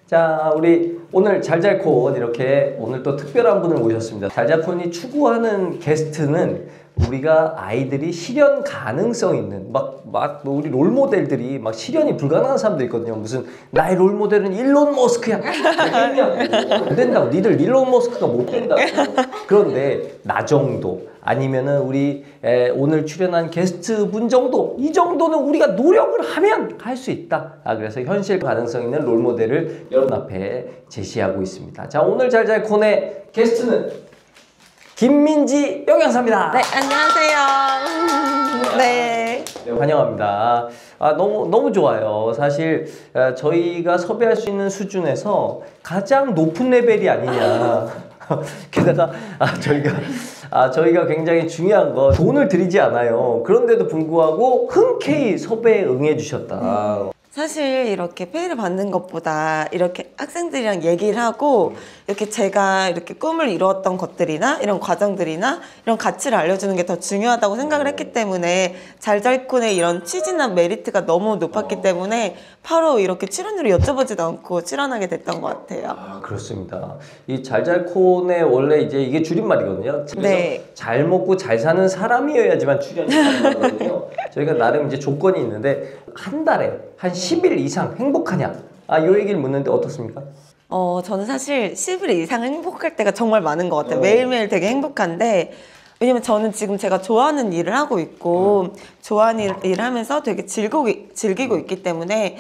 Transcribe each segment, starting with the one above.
자, 우리 오늘 잘잘콘 이렇게 오늘 또 특별한 분을 모셨습니다. 잘잘콘이 추구하는 게스트는 우리가 아이들이 실현 가능성 있는 우리 롤모델들이 막 실현이 불가능한 사람들 있거든요. 무슨 나의 롤모델은 일론 머스크야. 안 된다고. 니들 일론 머스크가 못 된다고. 그런데 나 정도 아니면은 우리 오늘 출연한 게스트 분 정도 이 정도는 우리가 노력을 하면 할 수 있다. 그래서 현실 가능성 있는 롤모델을 여러분 앞에 제시하고 있습니다. 자, 오늘 잘잘콘의 게스트는 김민지 영양사입니다. 네, 안녕하세요. 네. 네, 환영합니다. 너무 좋아요. 사실 저희가 섭외할 수 있는 수준에서 가장 높은 레벨이 아니냐. 게다가 저희가 굉장히 중요한 건 돈을 들이지 않아요. 그런데도 불구하고 흔쾌히 섭외에 응해 주셨다. 사실 이렇게 페이를 받는 것보다 이렇게 학생들이랑 얘기를 하고 이렇게 제가 이렇게 꿈을 이루었던 것들이나 이런 과정들이나 이런 가치를 알려주는 게 더 중요하다고 생각을 했기 때문에 잘잘콘의 이런 취지나 메리트가 너무 높았기 때문에 바로 이렇게 출연료를 여쭤보지도 않고 출연하게 됐던 것 같아요. 그렇습니다. 이 잘잘콘의 원래 이제 이게 줄임말이거든요. 네. 잘 먹고 잘 사는 사람이어야지만 출연이 가능하거든요. 저희가 나름 이제 조건이 있는데 한 달에 한 10일 이상 행복하냐? 요 얘기를 묻는데 어떻습니까? 저는 사실 10일 이상 행복할 때가 정말 많은 것 같아요. 매일매일 되게 행복한데 왜냐면 저는 지금 제가 좋아하는 일을 하고 있고 좋아하는 일을 하면서 되게 즐기고 있기 때문에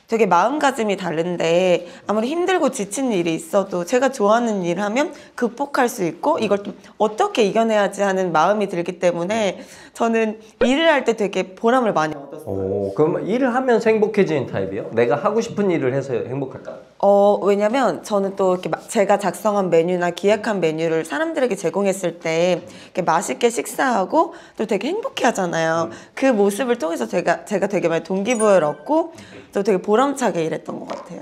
되게 마음가짐이 다른데 아무리 힘들고 지친 일이 있어도 제가 좋아하는 일을 하면 극복할 수 있고 이걸 좀 어떻게 이겨내야지 하는 마음이 들기 때문에 저는 일을 할 때 되게 보람을 많이 얻었어요. 그럼 일을 하면서 행복해지는 타입이에요? 내가 하고 싶은 일을 해서 행복할까? 왜냐면 저는 또 이렇게 제가 작성한 메뉴나 기획한 메뉴를 사람들에게 제공했을 때 이렇게 맛있게 식사하고 또 되게 행복해 하잖아요. 그 모습을 통해서 제가 되게 많이 동기부여를 얻고 또 되게 보람차게 일했던 것 같아요.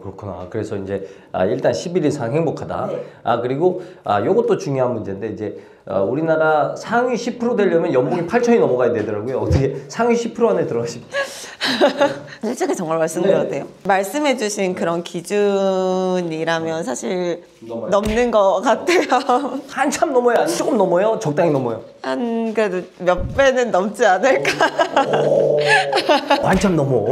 그렇구나. 그래서 이제 일단 10일 이상 행복하다. 네. 그리고 요것도 중요한 문제인데 이제 우리나라 상위 10% 되려면 연봉이 8천이 넘어가야 되더라고요. 어떻게 상위 10% 안에 들어가십니까? 솔직히 정말 말씀드려도 돼요. 말씀해주신 그런 기준이라면 사실 넘는 것 같아요. 한참 넘어요? 아니면 조금 넘어요? 적당히 넘어요? 한 그래도 몇 배는 넘지 않을까. 한참 넘어.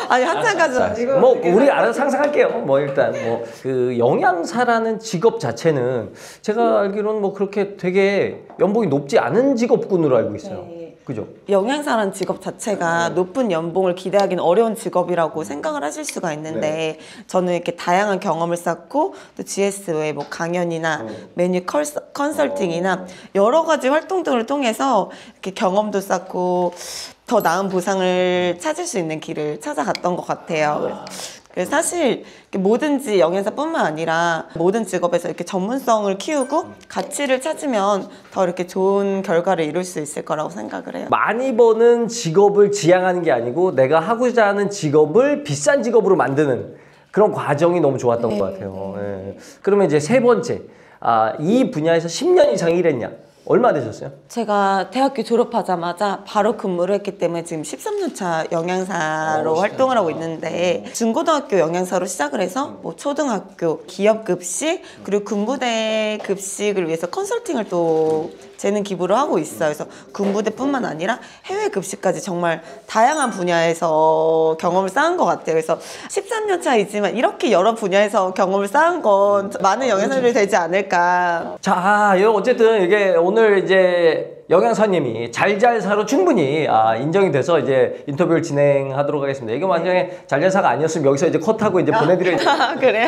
아니 한참까지 아니고. 우리 알아서 상상할게요. 일단 그 영양사라는 직업 자체는 제가 알기로는 그렇게 되게 연봉이 높지 않은 직업군으로 알고 있어요. 네. 그죠? 영양사라는 직업 자체가 높은 연봉을 기대하기는 어려운 직업이라고 생각을 하실 수가 있는데 저는 이렇게 다양한 경험을 쌓고 또 GS 외에 강연이나 메뉴 컨설팅이나 여러 가지 활동들을 통해서 이렇게 경험도 쌓고 더 나은 보상을 찾을 수 있는 길을 찾아갔던 것 같아요. 그래서 사실 뭐든지 영양사뿐만 아니라 모든 직업에서 이렇게 전문성을 키우고 가치를 찾으면 더 이렇게 좋은 결과를 이룰 수 있을 거라고 생각을 해요. 많이 버는 직업을 지향하는 게 아니고 내가 하고자 하는 직업을 비싼 직업으로 만드는 그런 과정이 너무 좋았던 것 같아요. 네. 그러면 이제 세 번째, 이 분야에서 10년 이상 일했냐? 얼마 되셨어요? 제가 대학교 졸업하자마자 바로 근무를 했기 때문에 지금 13년 차 영양사로 활동을 하고 있는데 중고등학교 영양사로 시작을 해서 초등학교 기업급식 그리고 군부대 급식을 위해서 컨설팅을 또 재능 기부를 하고 있어요. 그래서 군부대뿐만 아니라 해외 급식까지 정말 다양한 분야에서 경험을 쌓은 것 같아요. 그래서 13년 차이지만 이렇게 여러 분야에서 경험을 쌓은 건 많은 영양사들이 되지 않을까. 자, 어쨌든 이게 오늘 이제 영양사님이 잘잘사로 충분히 인정이 돼서 이제 인터뷰를 진행하도록 하겠습니다. 이거 만약에 잘잘사가 아니었으면 여기서 이제 컷하고 이제 보내드려야 돼요. 그래요?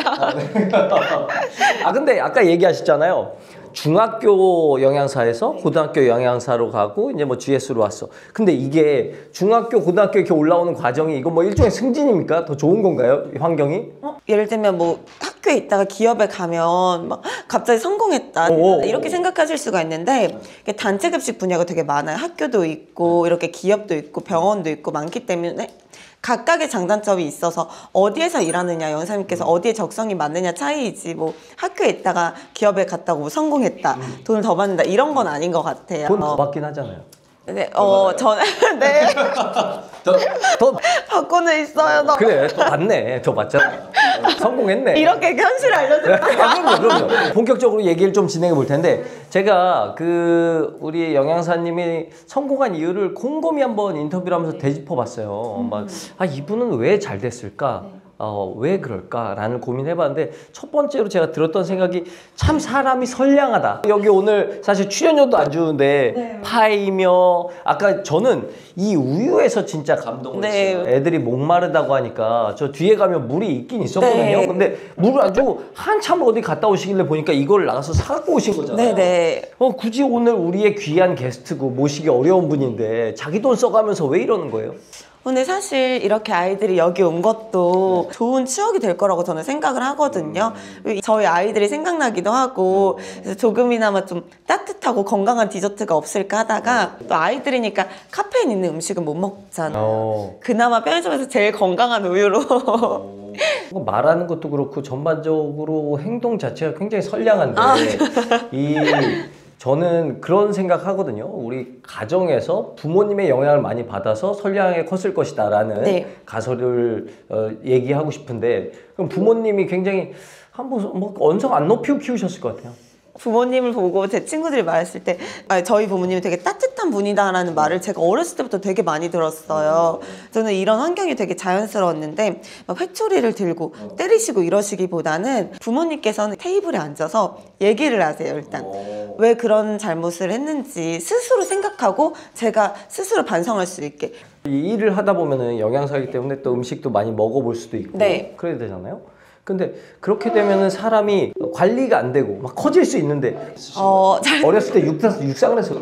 근데 아까 얘기하셨잖아요. 중학교 영양사에서 고등학교 영양사로 가고 이제 GS로 왔어. 근데 이게 중학교, 고등학교 이렇게 올라오는 과정이 이거 일종의 승진입니까? 더 좋은 건가요? 환경이? 예를 들면 학교에 있다가 기업에 가면 갑자기 성공했다 이렇게 생각하실 수가 있는데 단체 급식 분야가 되게 많아요. 학교도 있고 이렇게 기업도 있고 병원도 있고 많기 때문에 각각의 장단점이 있어서 어디에서 일하느냐, 영사님께서 어디에 적성이 맞느냐 차이이지 학교에 있다가 기업에 갔다고 성공했다, 돈을 더 받는다 이런 건 아닌 것 같아요. 돈 더 받긴 하잖아요. 네, 저는 네. 더 받고는 있어요. 그래, 더 받네. 더 받잖아. 성공했네. 이렇게 현실을 알려드릴게요. 그럼요. 본격적으로 얘기를 좀 진행해 볼 텐데 제가 우리 영양사님이 성공한 이유를 곰곰이 한번 인터뷰를 하면서 되짚어 봤어요. 막 이분은 왜 잘 됐을까? 왜 그럴까라는 고민을 해봤는데 첫 번째로 제가 들었던 생각이 참 사람이 선량하다. 여기 오늘 사실 출연료도 안 주는데 파이며 아까 저는 이 우유에서 진짜 감동을 했어요. 애들이 목마르다고 하니까 저 뒤에 가면 물이 있긴 있었거든요. 근데 물을 안 주고 한참 어디 갔다 오시길래 보니까 이걸 나가서 사갖고 오신 거잖아요. 네네. 굳이 오늘 우리의 귀한 게스트고 모시기 어려운 분인데 자기 돈 써가면서 왜 이러는 거예요? 근데 사실 이렇게 아이들이 여기 온 것도 좋은 추억이 될 거라고 저는 생각을 하거든요. 저희 아이들이 생각나기도 하고 그래서 조금이나마 좀 따뜻하고 건강한 디저트가 없을까 하다가 또 아이들이니까 카페인 있는 음식은 못 먹잖아요. 그나마 편의점에서 제일 건강한 우유로 말하는 것도 그렇고 전반적으로 행동 자체가 굉장히 선량한데 저는 그런 생각하거든요. 우리 가정에서 부모님의 영향을 많이 받아서 선량하게 컸을 것이다라는 가설을 얘기하고 싶은데 그럼 부모님이 굉장히 한번 언성 안 높이고 키우셨을 것 같아요. 부모님을 보고 제 친구들이 말했을 때 저희 부모님이 되게 따뜻한 분이다라는 말을 제가 어렸을 때부터 되게 많이 들었어요. 저는 이런 환경이 되게 자연스러웠는데 막 회초리를 들고 때리시고 이러시기보다는 부모님께서는 테이블에 앉아서 얘기를 하세요. 일단 왜 그런 잘못을 했는지 스스로 생각하고 제가 스스로 반성할 수 있게. 이 일을 하다 보면은 영양사이기 때문에 또 음식도 많이 먹어볼 수도 있고 그래야 되잖아요. 근데 그렇게 되면은 사람이 관리가 안 되고 막 커질 수 있는데 어렸을 때 육상을 해서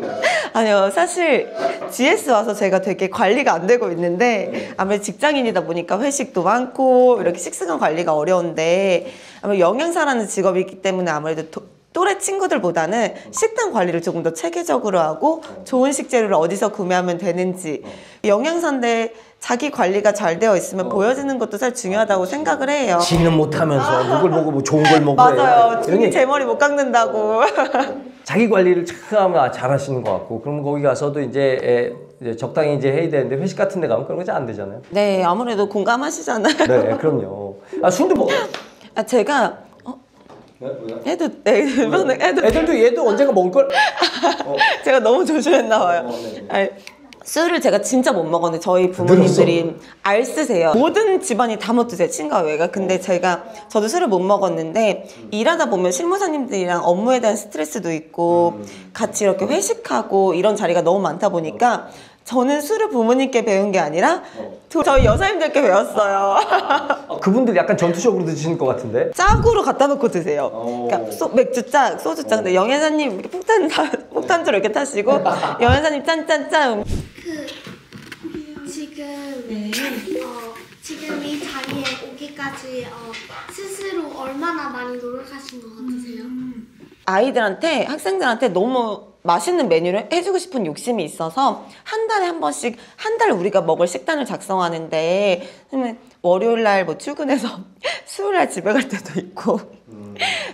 아니요, 사실 GS 와서 제가 되게 관리가 안 되고 있는데 아무래도 직장인이다 보니까 회식도 많고 이렇게 식습관 관리가 어려운데 아무래도 영양사라는 직업이기 때문에 아무래도 또래 친구들보다는 식단 관리를 조금 더 체계적으로 하고 좋은 식재료를 어디서 구매하면 되는지 영양사인데 자기 관리가 잘 되어 있으면 보여지는 것도 사실 중요하다고 생각을 해요. 지는 못하면서 누굴 보고 뭐 좋은 걸 먹으래. 맞아요. 등이 제 머리 못 깎는다고. 자기 관리를 착하면 잘 하시는 것 같고 그럼 거기 가서도 이제 적당히 이제 해야 되는데 회식 같은 데 가면 그런 거 잘 안 되잖아요. 네, 아무래도 공감하시잖아요. 네, 그럼요. 술도 먹어요? 제가 애들도 얘도 언젠가 먹을걸? 제가 너무 조심했나 봐요. 술을 제가 진짜 못 먹었는데 저희 부모님들이 알쓰세요. 모든 집안이 다 못 드세요. 친가 외가. 근데 저도 술을 못 먹었는데 일하다 보면 실무사님들이랑 업무에 대한 스트레스도 있고 같이 이렇게 회식하고 이런 자리가 너무 많다 보니까 저는 술을 부모님께 배운 게 아니라 저희 여사님들께 배웠어요. 그분들 약간 전투적으로 드시는 것 같은데? 짝으로 갖다 놓고 드세요. 그러니까 맥주짝, 소주짝. 근데 영애사님 이렇게 폭탄주로 이렇게 타시고 영애사님 짠짠짠. 지금 이 자리에 오기까지 스스로 얼마나 많이 노력하신 것 같으세요? 아이들한테, 학생들한테 너무 맛있는 메뉴를 해주고 싶은 욕심이 있어서 한 달에 한 번씩 한 달 우리가 먹을 식단을 작성하는데 월요일 날 뭐 출근해서 수요일 날 집에 갈 때도 있고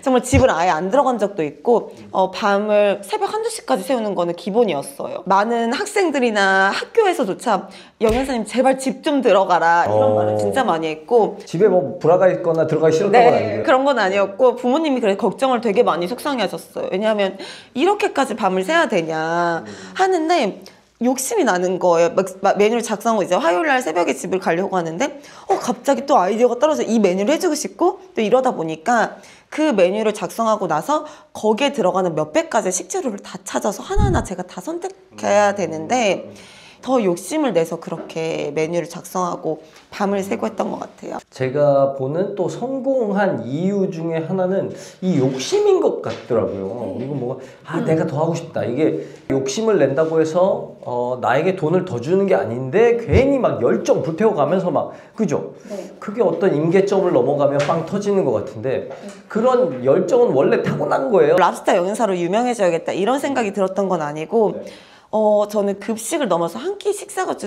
정말 집을 아예 안 들어간 적도 있고 밤을 새벽 1~2시까지 세우는 거는 기본이었어요. 많은 학생들이나 학교에서조차 영양사님 제발 집 좀 들어가라 이런 말을 진짜 많이 했고 집에 뭐 불화가 있거나 들어가기 싫었던 건 아니고요? 그런 건 아니었고 부모님이 그래서 걱정을 되게 많이 속상해 하셨어요. 왜냐하면 이렇게까지 밤을 새야 되냐 하는데 욕심이 나는 거예요. 메뉴를 작성하고 이제 화요일 날 새벽에 집을 가려고 하는데 갑자기 또 아이디어가 떨어져 이 메뉴를 해주고 싶고 또 이러다 보니까 그 메뉴를 작성하고 나서 거기에 들어가는 몇백 가지 식재료를 다 찾아서 하나하나 제가 다 선택해야 되는데 더 욕심을 내서 그렇게 메뉴를 작성하고 밤을 새고 했던 것 같아요. 제가 보는 또 성공한 이유 중에 하나는 이 욕심인 것 같더라고요. 이거 뭐가 내가 더 하고 싶다. 이게 욕심을 낸다고 해서 나에게 돈을 더 주는 게 아닌데 괜히 막 열정 불태워가면서 막 그죠? 그게 어떤 임계점을 넘어가면 빵 터지는 것 같은데 그런 열정은 원래 타고난 거예요. 랍스터 영양사로 유명해져야겠다 이런 생각이 들었던 건 아니고 저는 급식을 넘어서 한 끼 식사가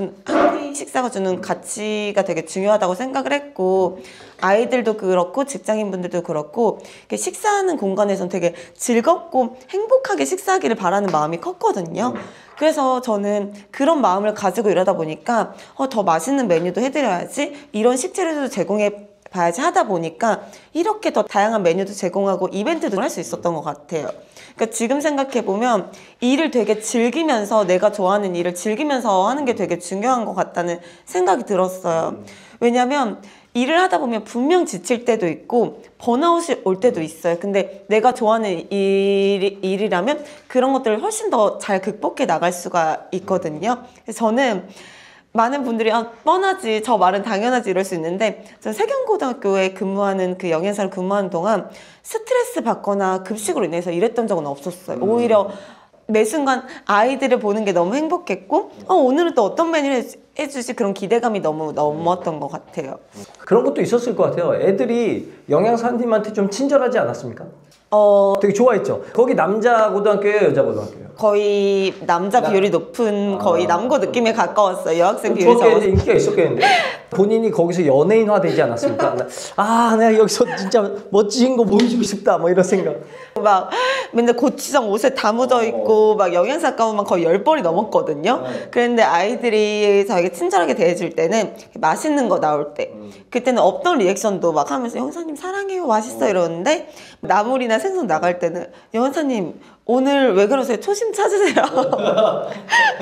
주는 가치가 되게 중요하다고 생각을 했고 아이들도 그렇고 직장인분들도 그렇고 식사하는 공간에서는 되게 즐겁고 행복하게 식사하기를 바라는 마음이 컸거든요. 그래서 저는 그런 마음을 가지고 일하다 보니까 더 맛있는 메뉴도 해드려야지 이런 식재료도 제공해 봐야지 하다 보니까 이렇게 더 다양한 메뉴도 제공하고 이벤트도 할 수 있었던 것 같아요. 그러니까 지금 생각해보면 일을 되게 즐기면서 내가 좋아하는 일을 즐기면서 하는 게 되게 중요한 것 같다는 생각이 들었어요. 왜냐면 일을 하다 보면 분명 지칠 때도 있고 번아웃이 올 때도 있어요. 근데 내가 좋아하는 일이라면 그런 것들을 훨씬 더 잘 극복해 나갈 수가 있거든요. 그래서 저는 많은 분들이 뻔하지, 저 말은 당연하지 이럴 수 있는데 전 세경고등학교에 근무하는 그 영양사를 근무하는 동안 스트레스 받거나 급식으로 인해서 이랬던 적은 없었어요. 오히려 매 순간 아이들을 보는 게 너무 행복했고 오늘은 또 어떤 메뉴를 해주지 그런 기대감이 너무 넘었던 것 같아요. 그런 것도 있었을 것 같아요. 애들이 영양사님한테 좀 친절하지 않았습니까? 되게 좋아했죠. 거기 남자 고등학교예요, 여자 고등학교예요? 거의 남자 비율이 높은 거의 남고 느낌에 가까웠어요. 여학생 비율이 저게 적어서. 인기가 있었겠는데 본인이 거기서 연예인화 되지 않았습니까? 내가 여기서 진짜 멋진 거 보여주고 싶다 뭐 이런 생각. 막 맨날 고추장 옷에 다 묻어 있고 막 영양사 가운만 거의 10벌이 넘었거든요. 그런데 아이들이 저에게 친절하게 대해줄 때는 맛있는 거 나올 때 그때는 없던 리액션도 막 하면서 영사님 사랑해요 맛있어 이러는데 나물이나 생선 나갈 때는 영사님 오늘 왜 그러세요? 초심 찾으세요.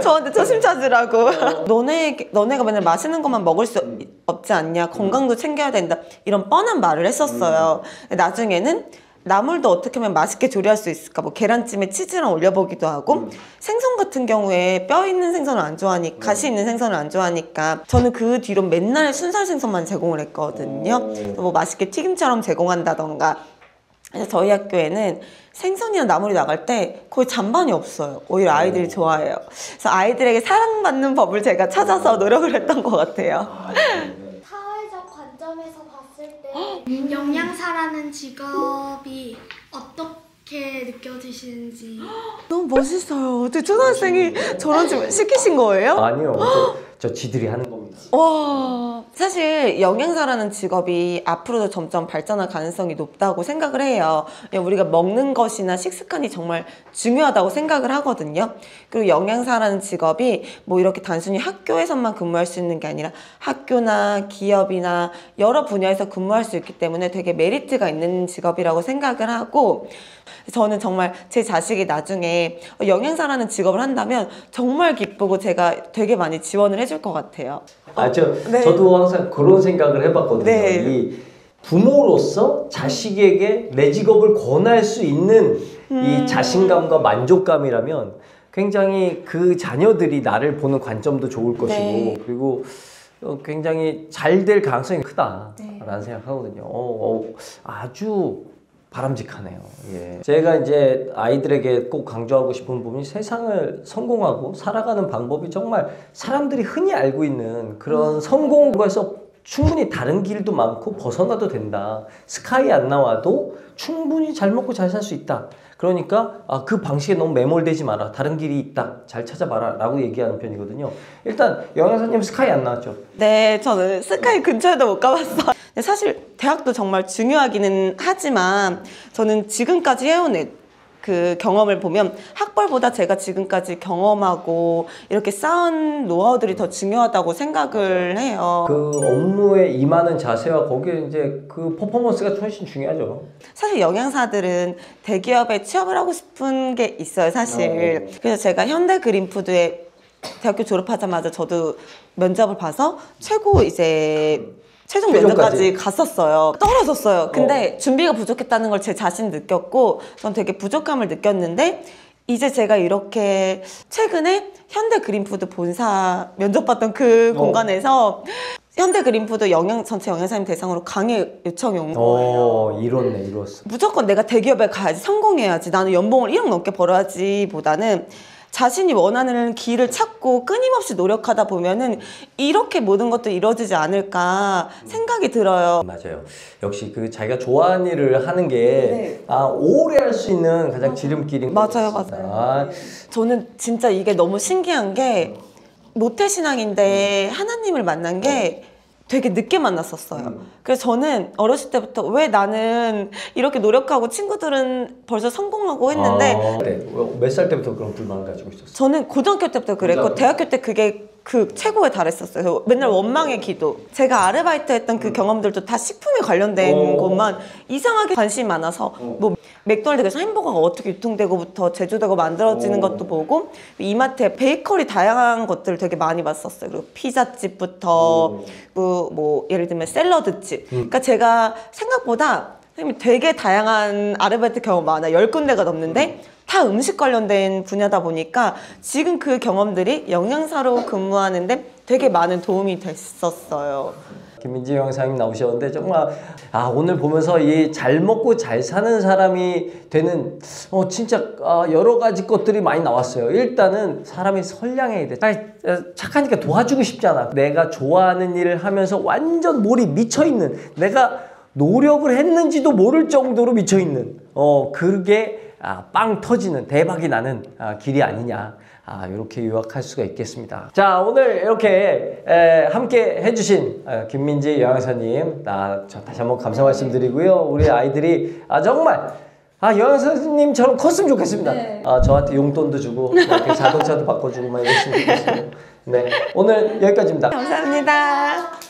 저한테 초심 찾으라고. 너네가 맨날 맛있는 것만 먹을 수 없지 않냐. 건강도 챙겨야 된다. 이런 뻔한 말을 했었어요. 나중에는 나물도 어떻게 하면 맛있게 조리할 수 있을까? 뭐 계란찜에 치즈랑 올려보기도 하고 생선 같은 경우에 뼈 있는 생선을 안 좋아하니까 가시 있는 생선을 안 좋아하니까 저는 그 뒤로 맨날 순살 생선만 제공을 했거든요. 뭐 맛있게 튀김처럼 제공한다던가. 그래서 저희 학교에는 생선이나 나물이 나갈 때 거의 잔반이 없어요. 오히려 아이들이 좋아해요. 그래서 아이들에게 사랑받는 법을 제가 찾아서 노력을 했던 것 같아요. 사회적 관점에서 봤을 때 영양사라는 직업이 어떻게 느껴지시는지. 너무 멋있어요. 어떻게 초등학생이 저런 좀 시키신 거예요? 아니요. 저 지들이 하는 겁니다. 와, 사실 영양사라는 직업이 앞으로도 점점 발전할 가능성이 높다고 생각을 해요. 우리가 먹는 것이나 식습관이 정말 중요하다고 생각을 하거든요. 그리고 영양사라는 직업이 뭐 이렇게 단순히 학교에서만 근무할 수 있는 게 아니라 학교나 기업이나 여러 분야에서 근무할 수 있기 때문에 되게 메리트가 있는 직업이라고 생각을 하고 저는 정말 제 자식이 나중에 영양사라는 직업을 한다면 정말 기쁘고 제가 되게 많이 지원을 해줄 것 같아요. 네. 저도 항상 그런 생각을 해봤거든요. 네. 이 부모로서 자식에게 내 직업을 권할 수 있는 이 자신감과 만족감이라면 굉장히 그 자녀들이 나를 보는 관점도 좋을 것이고 네. 그리고 굉장히 잘 될 가능성이 크다라는 생각하거든요. 아주 바람직하네요. 예. 제가 이제 아이들에게 꼭 강조하고 싶은 부분이 세상을 성공하고 살아가는 방법이 정말 사람들이 흔히 알고 있는 그런 성공에서 충분히 다른 길도 많고 벗어나도 된다. 스카이 안 나와도 충분히 잘 먹고 잘 살 수 있다. 그러니까 그 방식에 너무 매몰되지 마라. 다른 길이 있다. 잘 찾아봐라. 라고 얘기하는 편이거든요. 일단 영양사님 스카이 안 나왔죠? 네, 저는 스카이 근처에도 못 가봤어요. 사실 대학도 정말 중요하기는 하지만 저는 지금까지 해온 그 경험을 보면 학벌보다 제가 지금까지 경험하고 이렇게 쌓은 노하우들이 더 중요하다고 생각을 해요. 그 업무에 임하는 자세와 거기에 이제 그 퍼포먼스가 훨씬 중요하죠. 사실 영양사들은 대기업에 취업을 하고 싶은 게 있어요, 사실. 그래서 제가 현대그린푸드에 대학교 졸업하자마자 저도 면접을 봐서 최고 이제 최종 면접까지 갔었어요. 떨어졌어요. 근데 준비가 부족했다는 걸 제 자신 느꼈고 전 되게 부족함을 느꼈는데 이제 제가 이렇게 최근에 현대그린푸드 본사 면접 봤던 그 공간에서 현대그린푸드 전체 영양사님 대상으로 강의 요청이 온 거예요. 이뤘어. 무조건 내가 대기업에 가야지, 성공해야지, 나는 연봉을 1억 넘게 벌어야지 보다는 자신이 원하는 길을 찾고 끊임없이 노력하다 보면은 이렇게 모든 것도 이루어지지 않을까 생각이 들어요. 맞아요. 역시 그 자기가 좋아하는 일을 하는 게 오래 할 수 있는 가장 지름길인 것 같습니다. 맞아요. 저는 진짜 이게 너무 신기한 게 모태신앙인데 하나님을 만난 게 되게 늦게 만났었어요. 그래서 저는 어렸을 때부터 왜 나는 이렇게 노력하고 친구들은 벌써 성공하고 했는데 몇 살 때부터 그런 불만을 가지고 있었어요? 저는 고등학교 때부터 그랬고 대학교 때 그게 그 최고에 달했었어요. 그래서 맨날 원망의 기도. 제가 아르바이트 했던 그 경험들도 다 식품에 관련된 것만 이상하게 관심이 많아서 뭐 맥도날드에서 햄버거가 어떻게 유통되고부터 제조되고 만들어지는 것도 보고 이마트에 베이커리 다양한 것들을 되게 많이 봤었어요. 그리고 피자집부터 뭐 예를 들면 샐러드집. 그러니까 제가 생각보다 선생님이 되게 다양한 아르바이트 경험 많아요. 10군데가 넘는데 다 음식 관련된 분야다 보니까 지금 그 경험들이 영양사로 근무하는데 되게 많은 도움이 됐었어요. 김민지 영상님 나오셨는데 정말 오늘 보면서 이 잘 먹고 잘 사는 사람이 되는 진짜 여러 가지 것들이 많이 나왔어요. 일단은 사람이 선량해야 돼. 착하니까 도와주고 싶잖아. 내가 좋아하는 일을 하면서 완전 몰입 미쳐있는, 내가 노력을 했는지도 모를 정도로 미쳐있는 그게 빵 터지는, 대박이 나는 길이 아니냐, 이렇게 요약할 수가 있겠습니다. 자, 오늘 이렇게 함께 해주신 김민지 영양사님, 저 다시 한번 감사 말씀드리고요. 우리 아이들이 정말 영양사님처럼 컸으면 좋겠습니다. 네. 저한테 용돈도 주고 이렇게 자동차도 바꿔주고 막 이랬으면 좋겠어요. 네, 오늘 여기까지입니다. 감사합니다.